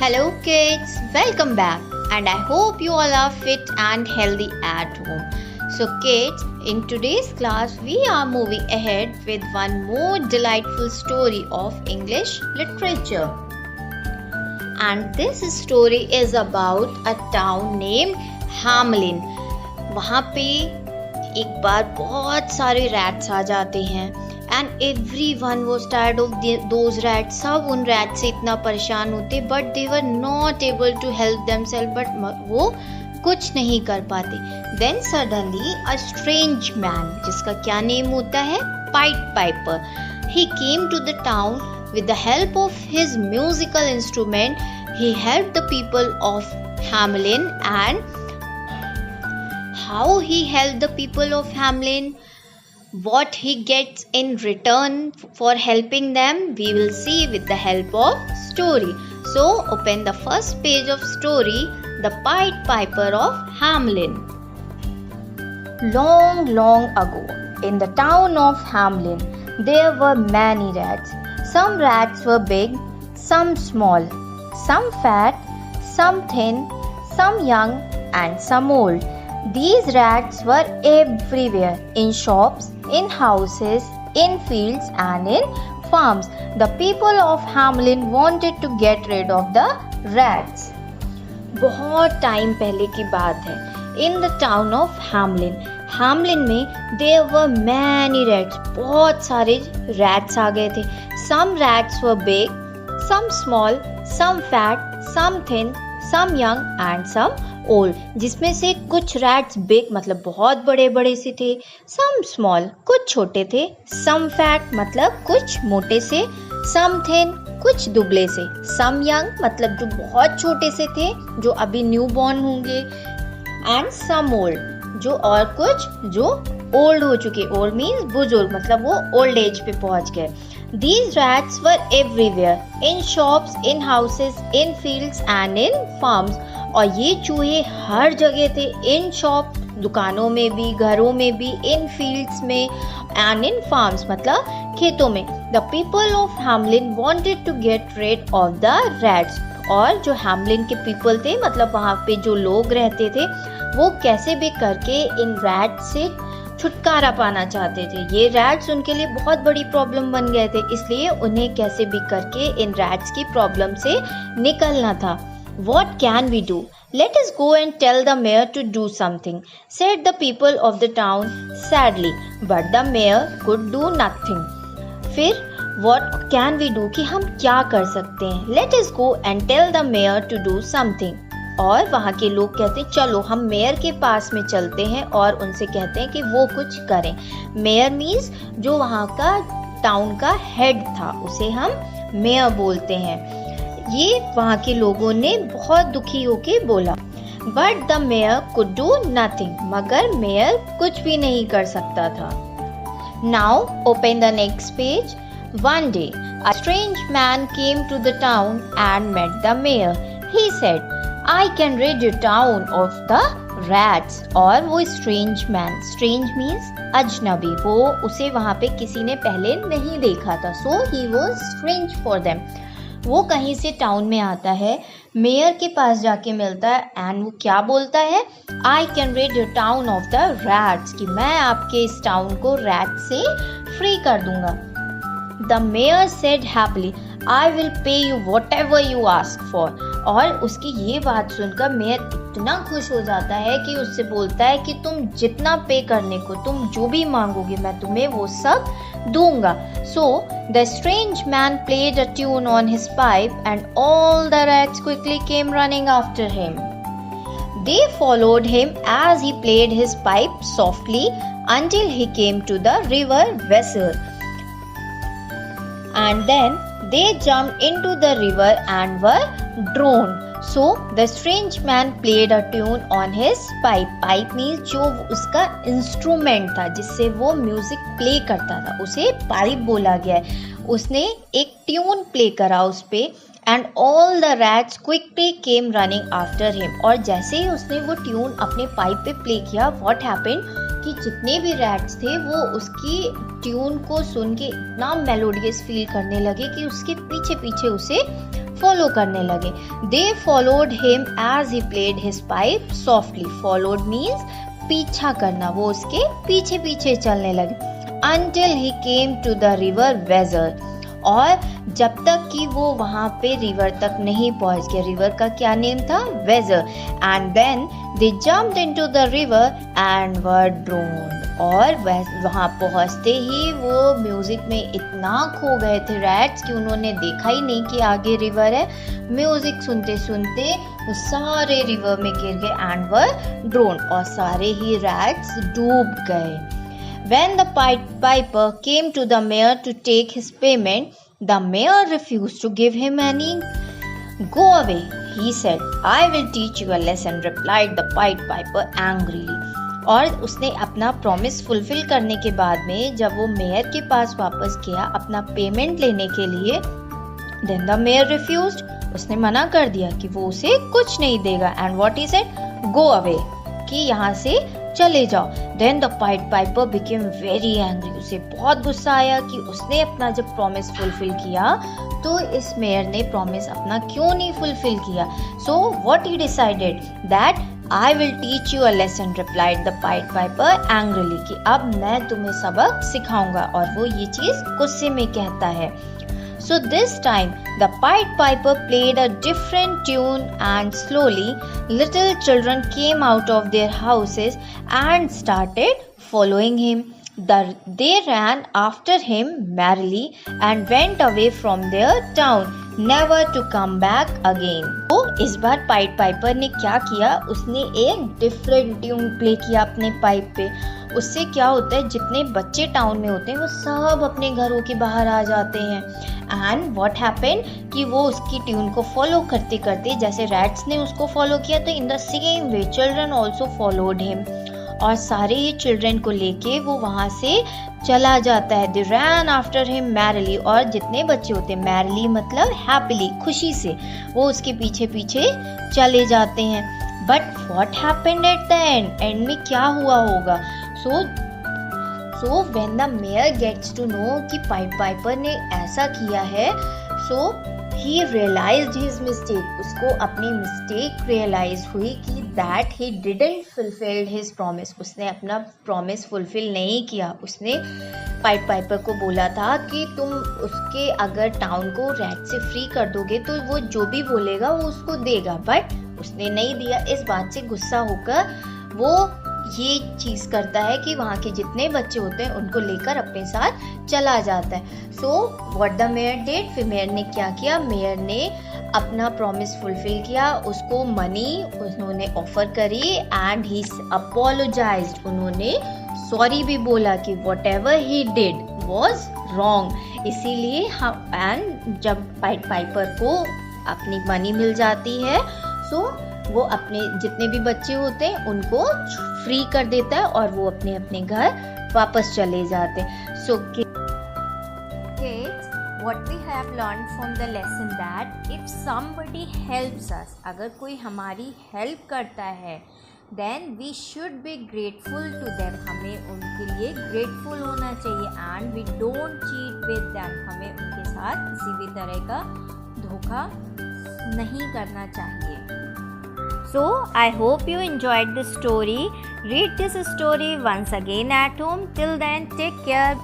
Hello kids, welcome back and I hope you all are fit and healthy at home. So kids, in today's class we are moving ahead with one more delightful story of English literature. And this story is about a town named Hamelin. वहाँ पे एक बार बहुत सारे rats आ जाते हैं and everyone was tired of those rats. सब उन rats से इतना परेशान होते but they were not able to help themselves, but वो कुछ नहीं कर पाते. Then suddenly a strange man, जिसका क्या नेम होता है, Pied Piper, he came to the town. With the help of his musical instrument, he helped the people of Hamelin. And how he helped the people of Hamelin, what he gets in return for helping them, we will see with the help of story. So open the first page of story, The Pied Piper of Hamelin. Long ago, in the town of Hamelin, there were many rats. Some rats were big, some small, some fat, some thin, some young and some old. These rats were everywhere, in shops, in houses, in fields and in farms. The people of Hamelin wanted to get rid of the rats. बहुत time पहले की बात है. In the town of Hamelin, Hamelin में there were many rats. बहुत सारे rats आ गए थे. Some rats were big, some small, some fat, some thin, some young and some old. जिसमें से कुछ rats big मतलब बहुत बड़े बड़े से थे, some small कुछ छोटे थे, some fat मतलब कुछ मोटे से, some thin कुछ दुबले से, some young मतलब जो बहुत छोटे से थे जो अभी न्यू बॉर्न होंगे, and some old जो और कुछ जो ओल्ड हो चुके. ओल्ड मीन्स बुजुर्ग मतलब वो ओल्ड एज पे पहुंच गए. These rats were everywhere, in shops, in houses, in fields and in farms. और ये चूहे हर जगह थे. in shop दुकानों में भी, घरों में भी, in fields में and in farms मतलब खेतों में. The people of Hamelin wanted to get rid of the rats. और जो Hamelin के people थे मतलब वहाँ पे जो लोग रहते थे वो कैसे भी करके इन rats से छुटकारा पाना चाहते थे. ये रैट्स उनके लिए बहुत बड़ी प्रॉब्लम बन गए थे, इसलिए उन्हें कैसे भी करके इन रैट्स की प्रॉब्लम से निकलना था. What can we do? Let us go and tell the mayor to do something, said the people of the town sadly. But the mayor could do nothing. फिर what can we do कि हम क्या कर सकते हैं. Let us go and tell the mayor to do something. और वहाँ के लोग कहते हैं चलो हम मेयर के पास में चलते हैं और उनसे कहते हैं कि वो कुछ करें. मेयर मीन्स जो वहाँ का टाउन का हेड था उसे हम मेयर बोलते हैं. ये वहाँ के लोगों ने बहुत दुखी होके बोला. But the mayor could do nothing, मगर मेयर कुछ भी नहीं कर सकता था. Now open the next page. One day a strange man came to the town and met the mayor. He said, I can rid your town of the rats. और वो strange man, strange means अजनबी, वो उसे वहाँ पे किसी ने पहले नहीं देखा था, so he was strange for them. वो कहीं से टाउन में आता है, मेयर के पास जाके मिलता है एंड वो क्या बोलता है, I can rid your town of the rats, कि मैं आपके इस टाउन को रैट से फ्री कर दूंगा. The mayor said happily, I will pay you whatever you ask for. और उसकी ये बात सुनकर मेयर इतना खुश हो जाता है कि उससे बोलता है कि तुम जितना पे करने को, तुम जो भी मांगोगे मैं तुम्हें वो सब दूंगा. So the strange man played a tune on his pipe and all the rats quickly came running after him. They followed him as he played his pipe softly until he came to the river Weser. And then they jumped into the river and were drowned. So the strange man played a tune on his pipe. Pipe means जो उसका instrument था जिससे वो music play करता था, उसे pipe बोला गया है. उसने एक ट्यून प्ले करा उस पे and all the rats quickly came running after him. और जैसे ही उसने वो ट्यून अपने पाइप पे प्ले किया, what happened कि जितने भी रैट्स थे वो उसकी ट्यून को सुन के इतना मेलोडियस फील करने लगे कि उसके पीछे पीछे उसे फॉलो करने लगे. They followed him as he played his pipe softly. Followed means पीछा करना, वो उसके पीछे पीछे चलने लगे. until he came to the river Weser. और जब तक कि वो वहाँ पे रिवर तक नहीं पहुँच गया. रिवर का क्या नेम था? वेजर. And then they jumped into the river and were drowned. और वहाँ पहुँचते ही वो म्यूजिक में इतना खो गए थे रैट्स कि उन्होंने देखा ही नहीं कि आगे रिवर है. म्यूजिक सुनते सुनते वो सारे रिवर में गिर गए एंड वर ड्रोन्ड. और सारे ही रैट्स डूब गए. When the piper came to the mayor to take his payment, the mayor refused to give him any. Go away, he said. I will teach you a lesson, replied the piper angrily. और उसने अपना promise fulfil करने के बाद में जब वो mayor के पास वापस गया अपना पेमेंट लेने के लिए, then the mayor refused. उसने मना कर दिया कि वो उसे कुछ नहीं देगा. And what he said? Go away, कि यहाँ से चले जाओ. Then the piper became very angry. उसे बहुत गुस्सा आया कि उसने अपना जब प्रॉमिस फुलफिल किया तो इस मेयर ने प्रॉमिस अपना क्यों नहीं फुलफिल किया. So what he decided that I will teach you a lesson, replied the piper angrily. कि अब मैं तुम्हें सबक सिखाऊंगा. और वो ये चीज गुस्से में कहता है. So this time the piper played a different tune and slowly little children came out of their houses and started following him. They ran after him merrily and went away from their town, never to come back again. तो इस बार Piper ने क्या किया, उसने एक different tune play किया अपने pipe पे. उससे क्या होता है, जितने बच्चे टाउन में होते हैं वो सब अपने घरों के बाहर आ जाते हैं. एंड व्हाट हैपेंड कि वो उसकी ट्यून को फॉलो करते करते जैसे रैट्स ने उसको फॉलो किया तो in the same way children also followed him. और सारे ही चिल्ड्रन को लेके वो वहाँ से चला जाता है. दे रैन आफ्टर हिम मैरिली. और जितने बच्चे होते हैं, मैरिली मतलब हैप्पीली, खुशी से, वो उसके पीछे पीछे चले जाते हैं. But what happened at the end, end में क्या हुआ होगा. So when the mayor gets to know कि पाइपर ने ऐसा किया है, सो he realized his mistake. उसको अपनी मिस्टेक रियलाइज हुई कि that he didn't fulfill his promise. उसने अपना प्रॉमिस फुलफिल नहीं किया. उसने पाइपर को बोला था कि तुम उसके अगर टाउन को रैट से फ्री कर दोगे तो वो जो भी बोलेगा वो उसको देगा. बट उसने नहीं दिया. इस बात से गुस्सा होकर वो ये चीज़ करता है कि वहाँ के जितने बच्चे होते हैं उनको लेकर अपने साथ चला जाता है. So what the mayor did, फिर मेयर ने क्या किया, मेयर ने अपना प्रॉमिस फुलफिल किया. उसको मनी उन्होंने ऑफर करी एंड ही अपोलोजाइज्ड. उन्होंने सॉरी भी बोला कि what ever he did was wrong. इसीलिए हम एंड जब पाइपर को अपनी मनी मिल जाती है, सो वो अपने जितने भी बच्चे होते हैं उनको फ्री कर देता है और वो अपने अपने घर वापस चले जाते हैं. सो kids, what we have learned from the lesson that if somebody helps us, अगर कोई हमारी हेल्प करता है, then we should be grateful to them. हमें उनके लिए grateful होना चाहिए. and we don't cheat with them. हमें उनके साथ किसी भी तरह का धोखा नहीं करना चाहिए. So, I hope you enjoyed this story. Read this story once again at home. Till then, take care.